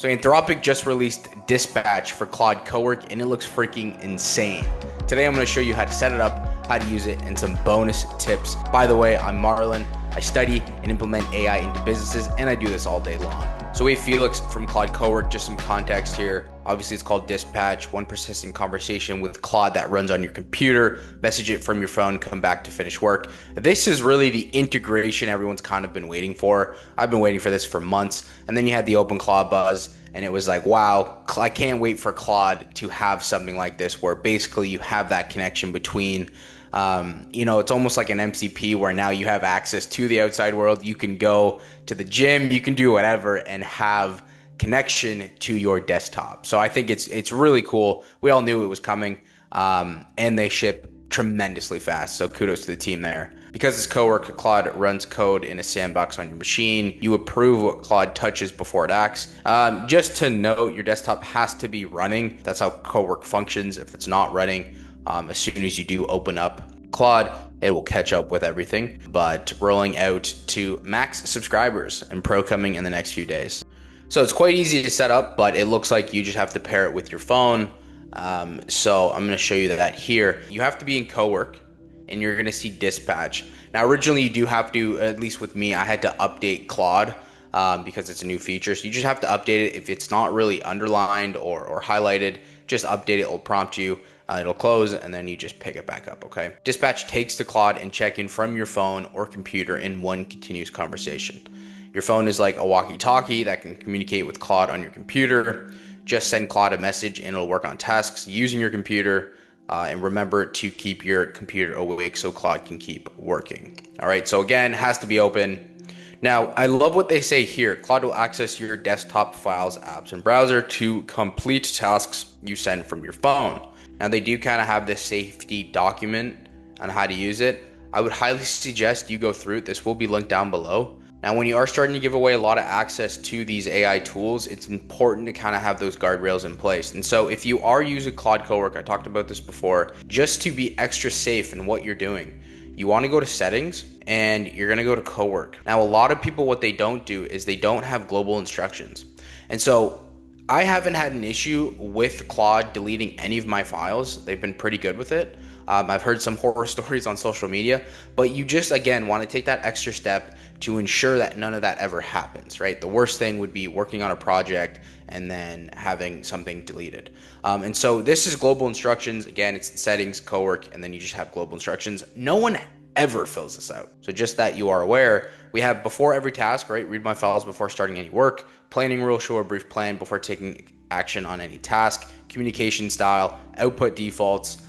So Anthropic just released Dispatch for Claude Cowork, and it looks freaking insane. Today I'm going to show you how to set it up, how to use it, and some bonus tips. By the way, I'm Marlon. I study and implement AI into businesses, and I do this all day long. So we have Felix from Claude Cowork. Just some context here. Obviously, it's called Dispatch, one persistent conversation with Claude that runs on your computer. Message it from your phone, come back to finish work. This is really the integration everyone's kind of been waiting for. I've been waiting for this for months. And then you had the open Claude buzz, and it was like, wow, I can't wait for Claude to have something like this where basically you have that connection between it's almost like an MCP where now you have access to the outside world. You can go to the gym, you can do whatever and have connection to your desktop. So I think it's really cool. We all knew it was coming, and they ship tremendously fast. So kudos to the team there. Because it's Cowork, Claude runs code in a sandbox on your machine. You approve what Claude touches before it acts. Just to note, your desktop has to be running. That's how Cowork functions. If it's not running, as soon as you do open up Claude, it will catch up with everything. But rolling out to max subscribers and pro coming in the next few days. So it's quite easy to set up, but it looks like you just have to pair it with your phone. So I'm going to show you that here. You have to be in Cowork, and you're going to see Dispatch. Now, originally, you do have to, at least with me, I had to update Claude because it's a new feature. So you just have to update it. If it's not really underlined or highlighted, just update it. It'll prompt you. It'll close, and then you just pick it back up, okay? Dispatch takes the Claude and check-in from your phone or computer in one continuous conversation. Your phone is like a walkie-talkie that can communicate with Claude on your computer. Just send Claude a message, and it'll work on tasks using your computer. And remember to keep your computer awake so Claude can keep working. All right, so again, it has to be open. Now, I love what they say here. Claude will access your desktop files, apps, and browser to complete tasks you send from your phone. Now, they do kind of have this safety document on how to use it. I would highly suggest you go through it. This will be linked down below. Now, when you are starting to give away a lot of access to these AI tools, it's important to kind of have those guardrails in place. And so if you are using Claude Cowork, I talked about this before, just to be extra safe in what you're doing, you want to go to settings and you're going to go to Cowork. Now, a lot of people, what they don't do is they don't have global instructions. And so I haven't had an issue with Claude deleting any of my files. They've been pretty good with it. I've heard some horror stories on social media, but you just, again, want to take that extra step to ensure that none of that ever happens, right? The worst thing would be working on a project and then having something deleted. And so this is global instructions. Again, it's the settings, Cowork, and then you just have global instructions. No one ever fills this out. So just that you are aware, we have before every task, right? Read my files before starting any work. Planning rule, show a brief plan before taking action on any task. Communication style, output defaults.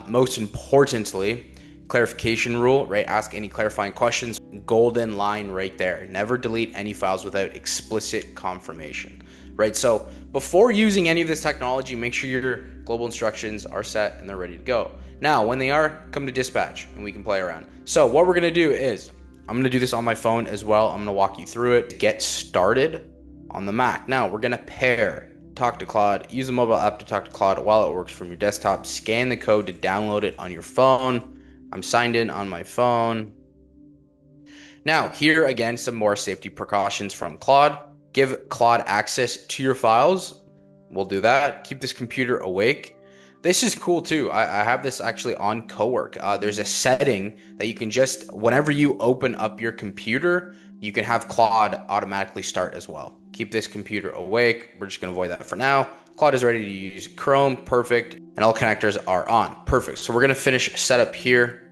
Most importantly, clarification rule, right? Ask any clarifying questions. Golden line right there. Never delete any files without explicit confirmation, right? So before using any of this technology, make sure your global instructions are set and they're ready to go. Now, when they are, come to Dispatch and we can play around. So what we're going to do is, I'm going to do this on my phone as well. I'm going to walk you through it to get started on the Mac. Now, we're going to pair talk to Claude, use the mobile app to talk to Claude while it works from your desktop, scan the code to download it on your phone. I'm signed in on my phone. Now, here again, some more safety precautions from Claude. Give Claude access to your files. We'll do that. Keep this computer awake. This is cool too. I have this actually on Cowork. There's a setting that you can just, whenever you open up your computer, you can have Claude automatically start as well. Keep this computer awake. We're just going to avoid that for now. Claude is ready to use Chrome. Perfect. And all connectors are on. Perfect. So we're going to finish setup here.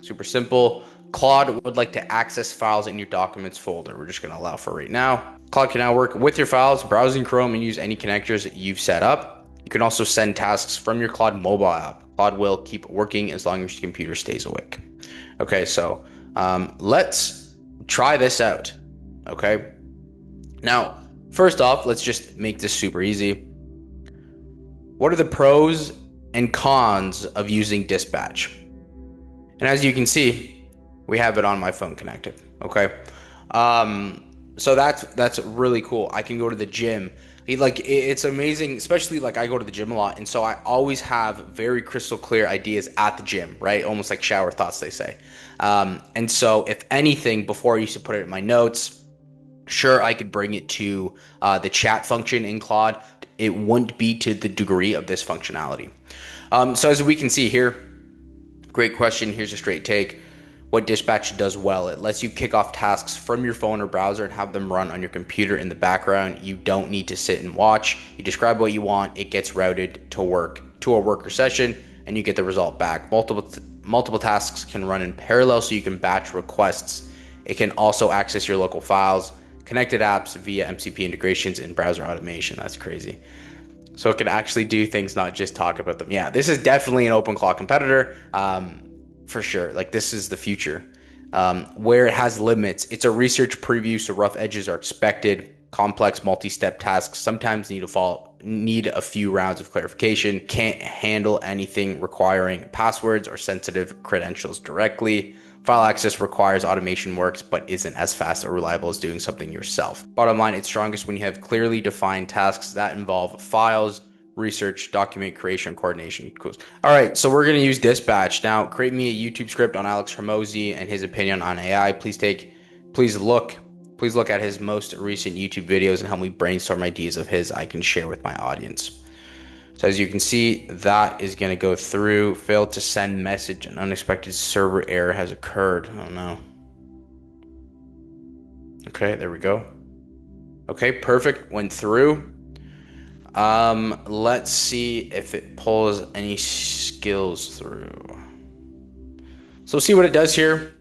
Super simple. Claude would like to access files in your documents folder. We're just going to allow for right now. Claude can now work with your files, browsing Chrome, and use any connectors that you've set up. You can also send tasks from your Claude mobile app. Claude will keep working as long as your computer stays awake. Okay, so let's try this out. Okay. Now, first off, let's just make this super easy. What are the pros and cons of using Dispatch? And as you can see, we have it on my phone connected. Okay. So that's really cool. I can go to the gym. It's amazing, especially like I go to the gym a lot. And so I always have very crystal clear ideas at the gym, right? Almost like shower thoughts, they say. And so if anything, before I used to put it in my notes, Sure, I could bring it to the chat function in Claude. It wouldn't be to the degree of this functionality. So as we can see here, great question. Here's a straight take. What Dispatch does well, it lets you kick off tasks from your phone or browser and have them run on your computer in the background. You don't need to sit and watch. You describe what you want, it gets routed to a worker session, and you get the result back. Multiple tasks can run in parallel, so you can batch requests. It can also access your local files, connected apps via MCP integrations, and browser automation. That's crazy. So it can actually do things, not just talk about them. Yeah, this is definitely an OpenClaw competitor, for sure. Like, this is the future. Where it has limits, it's a research preview, so rough edges are expected. Complex multi-step tasks sometimes need a few rounds of clarification. Can't handle anything requiring passwords or sensitive credentials directly. File access requires automation works, but isn't as fast or reliable as doing something yourself. Bottom line, it's strongest when you have clearly defined tasks that involve files, research, document creation, coordination. Cool. All right, so we're going to use Dispatch. Now, create me a YouTube script on Alex Hormozi and his opinion on AI. Please look at his most recent YouTube videos and help me brainstorm ideas of his I can share with my audience. So as you can see, that is going to go through. Failed to send message. An unexpected server error has occurred. Oh no. Okay, there we go. Okay, perfect. Went through. Let's see if it pulls any skills through. So see what it does here.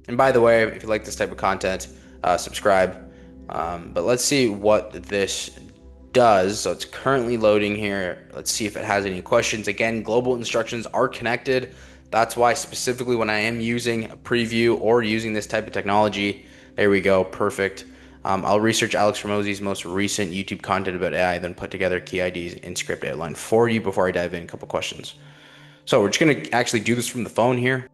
And by the way, if you like this type of content, subscribe. But let's see what this does. So it's currently loading here. Let's see if it has any questions. Again, global instructions are connected. That's why specifically when I am using a preview or using this type of technology, there we go, perfect. I'll research Alex Hormozi's most recent YouTube content about AI, then put together key IDs and script outline for you before I dive in. A couple questions. So we're just going to actually do this from the phone here.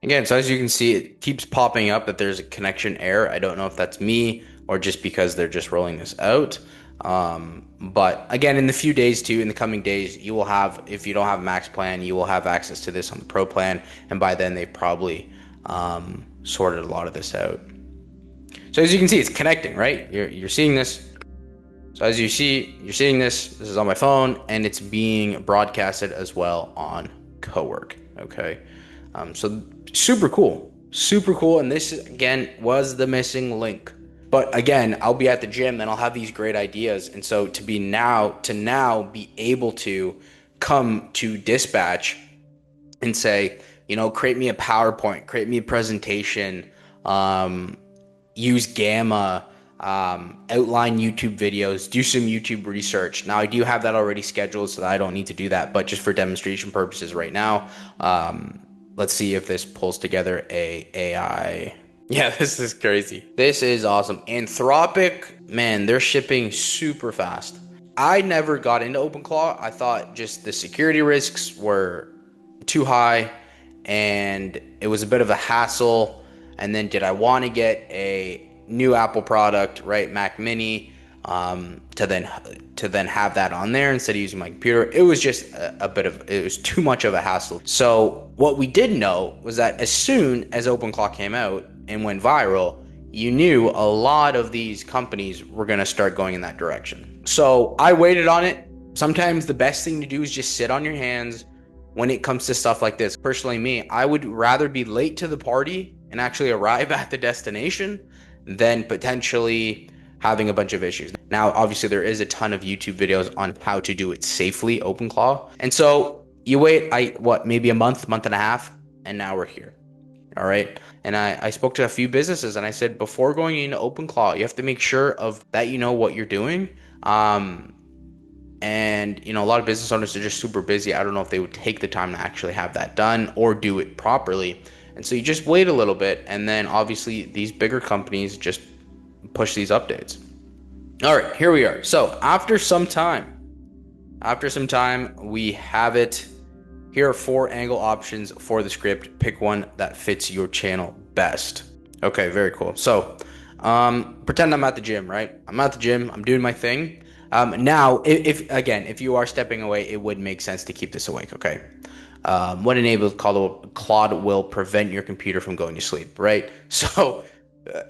Again, so as you can see, it keeps popping up that there's a connection error. I don't know if that's me or just because they're just rolling this out. But again, in the coming days, you will have, if you don't have Max plan, you will have access to this on the Pro plan. And by then they probably sorted a lot of this out. So as you can see, it's connecting, right? You're seeing this. So as you see, you're seeing this. This is on my phone, and it's being broadcasted as well on Cowork. Okay. So super cool. And this again was the missing link. But again, I'll be at the gym and I'll have these great ideas. And so to now be able to come to Dispatch and say, create me a PowerPoint, create me a presentation, use Gamma, outline YouTube videos, do some YouTube research. Now I do have that already scheduled, so that I don't need to do that, but just for demonstration purposes right now, let's see if this pulls together a AI. Yeah, this is crazy. This is awesome. Anthropic, man, they're shipping super fast. I never got into OpenClaw. I thought just the security risks were too high and it was a bit of a hassle. And then did I want to get a new Apple product, right, Mac Mini, to then have that on there instead of using my computer? It was just it was too much of a hassle. So what we did know was that as soon as OpenClaw came out and went viral, you knew a lot of these companies were going to start going in that direction. So I waited on it. Sometimes the best thing to do is just sit on your hands when it comes to stuff like this. Personally, me, I would rather be late to the party and actually arrive at the destination than potentially having a bunch of issues. Now, obviously, there is a ton of YouTube videos on how to do it safely, OpenClaw. And so you wait, maybe a month and a half, and now we're here. All right. And I spoke to a few businesses and I said, before going into OpenClaw, you have to make sure of that you know what you're doing. And a lot of business owners are just super busy. I don't know if they would take the time to actually have that done or do it properly. And so you just wait a little bit, and then obviously these bigger companies just push these updates. All right, here we are. So after some time, we have it. Here are 4 angle options for the script. Pick one that fits your channel best. Okay, very cool. So pretend I'm at the gym, right? I'm at the gym. I'm doing my thing. Now, if you are stepping away, it would make sense to keep this awake, okay? When enabled, Claude will prevent your computer from going to sleep, right? So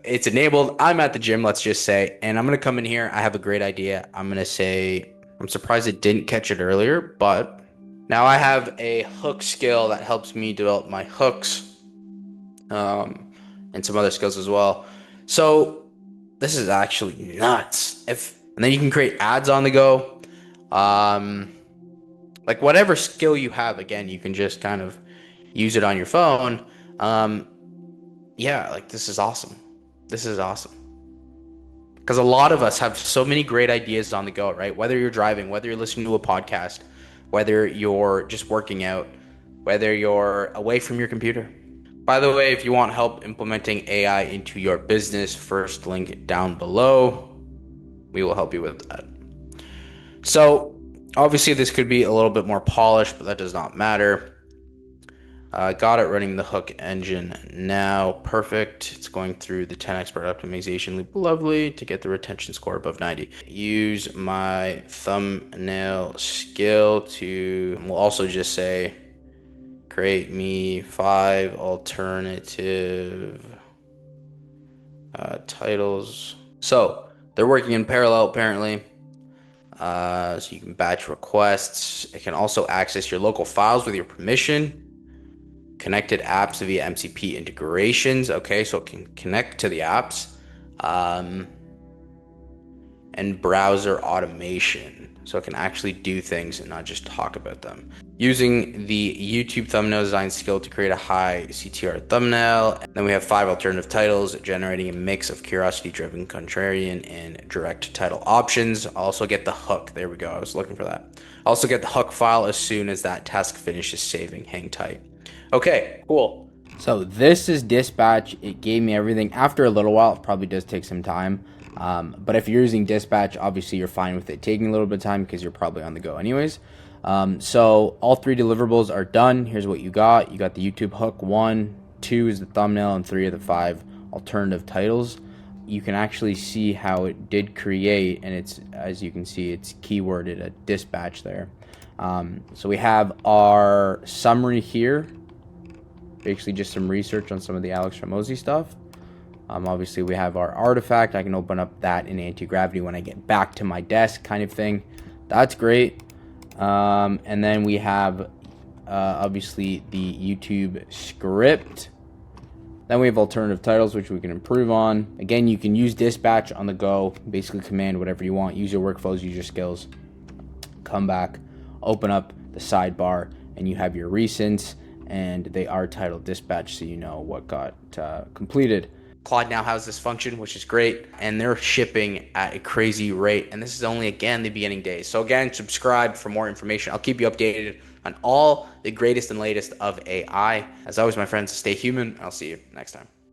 It's enabled. I'm at the gym, let's just say, and I'm going to come in here. I have a great idea. I'm going to say, I'm surprised it didn't catch it earlier, but now I have a hook skill that helps me develop my hooks, and some other skills as well. So this is actually nuts. And then you can create ads on the go. Um, like whatever skill you have, again, you can just kind of use it on your phone. Um, yeah, like this is awesome. This is awesome. Because a lot of us have so many great ideas on the go, right? Whether you're driving, whether you're listening to a podcast, whether you're just working out, whether you're away from your computer. By the way, if you want help implementing AI into your business, first link down below. We will help you with that. So obviously this could be a little bit more polished, but that does not matter. Got it running the hook engine now. Perfect. It's going through the 10 expert optimization loop. Lovely to get the retention score above 90. Use my thumbnail skill to, we'll also just say, create me 5 alternative titles. So they're working in parallel apparently. So you can batch requests. It can also access your local files with your permission. Connected apps via MCP integrations. Okay, so it can connect to the apps. And browser automation. So it can actually do things and not just talk about them. Using the YouTube thumbnail design skill to create a high CTR thumbnail. And then we have 5 alternative titles, generating a mix of curiosity-driven, contrarian, and direct title options. Also get the hook. There we go. I was looking for that. Also get the hook file as soon as that task finishes saving. Hang tight. Okay, cool. So this is Dispatch. It gave me everything. After a little while, it probably does take some time. But if you're using Dispatch, obviously you're fine with it taking a little bit of time because you're probably on the go anyways. So all 3 deliverables are done. Here's what you got. You got the YouTube hook. 1, 2 is the thumbnail, and 3 of the 5 alternative titles. You can actually see how it did create, and it's, as you can see, it's keyworded a Dispatch there. So we have our summary here. Basically just some research on some of the Alex Hormozi stuff. Obviously we have our artifact. I can open up that in anti-gravity when I get back to my desk kind of thing. That's great. And then we have obviously the YouTube script. Then we have alternative titles, which we can improve on. Again, you can use Dispatch on the go. Basically command whatever you want. Use your workflows, use your skills. Come back, open up the sidebar, and you have your recents. And they are titled Dispatch, so you know what got completed. Claude now has this function, which is great, and they're shipping at a crazy rate. And this is only, again, the beginning days. So again, subscribe for more information. I'll keep you updated on all the greatest and latest of AI. As always, my friends, stay human. I'll see you next time.